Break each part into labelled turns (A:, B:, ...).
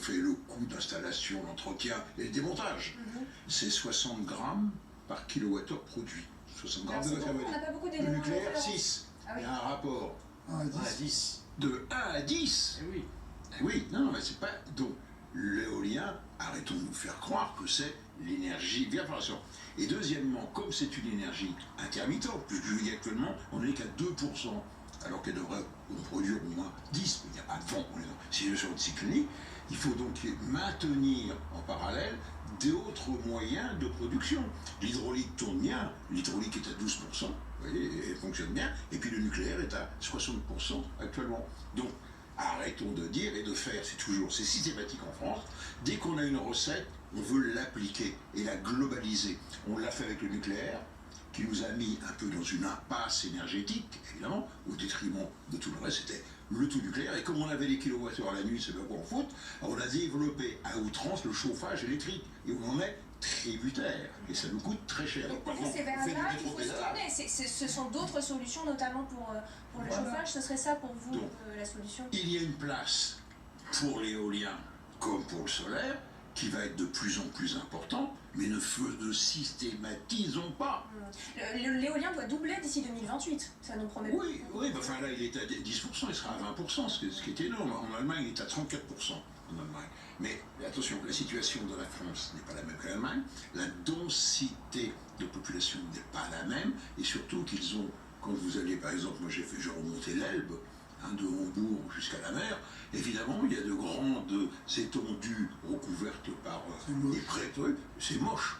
A: fait le coût d'installation, l'entretien et le démontage. C'est 60 grammes par kilowattheure produit. 60 grammes de matière
B: on n'a pas beaucoup
A: Le
B: d'éléments.
A: nucléaire, 6.
B: Ah oui.
A: Il y a un rapport
C: 1 à 10.
A: de 1 à 10.
C: Eh oui.
A: Eh oui, non, mais c'est pas... Donc, l'éolien, arrêtons de nous faire croire que c'est l'énergie... Bien, attention. Et deuxièmement, comme c'est une énergie intermittente, puisque je dis actuellement, on n'est qu'à 2%, alors qu'elle devrait produire au moins 10, mais il n'y a pas de vent, on est dans une situation de cycle unique, il faut donc maintenir en parallèle d'autres moyens de production. L'hydraulique tourne bien, l'hydraulique est à 12%, vous voyez, elle fonctionne bien, et puis le nucléaire est à 60% actuellement. Donc, arrêtons de dire et de faire, c'est systématique en France. Dès qu'on a une recette, on veut l'appliquer et la globaliser. On l'a fait avec le nucléaire, qui nous a mis un peu dans une impasse énergétique, évidemment, au détriment de tout le reste, c'était le tout nucléaire. Et comme on avait les kilowattheures la nuit, c'est pas quoi en foot, on a développé à outrance le chauffage électrique. Et on en est tributaire. Et ça nous coûte très cher. Donc,
B: c'est vers là qu'il faut se tourner. Ce sont d'autres solutions, notamment pour le chauffage. Ce serait ça pour vous, donc, la solution? Il
A: y a une place pour l'éolien comme pour le solaire, qui va être de plus en plus important, mais ne systématisons pas.
B: L'éolien doit doubler d'ici 2028, ça nous promet.
A: Oui, enfin là il est à 10%, il sera à 20%, ce qui est énorme. En Allemagne il est à 34% en Allemagne. Mais attention, la situation de la France n'est pas la même que l'Allemagne, la densité de population n'est pas la même, et surtout qu'ils ont, quand vous allez par exemple, moi j'ai remonté l'Elbe, de Hambourg jusqu'à la mer, évidemment, il y a de grandes étendues recouvertes par des prés. C'est moche.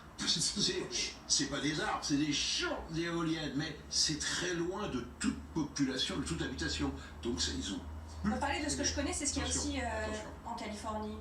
A: C'est pas des arbres, c'est des champs d'éoliennes, mais c'est très loin de toute population, de toute habitation. Donc, ils ont...
B: On va parler de ce que je connais, c'est ce qu'il y a aussi en Californie.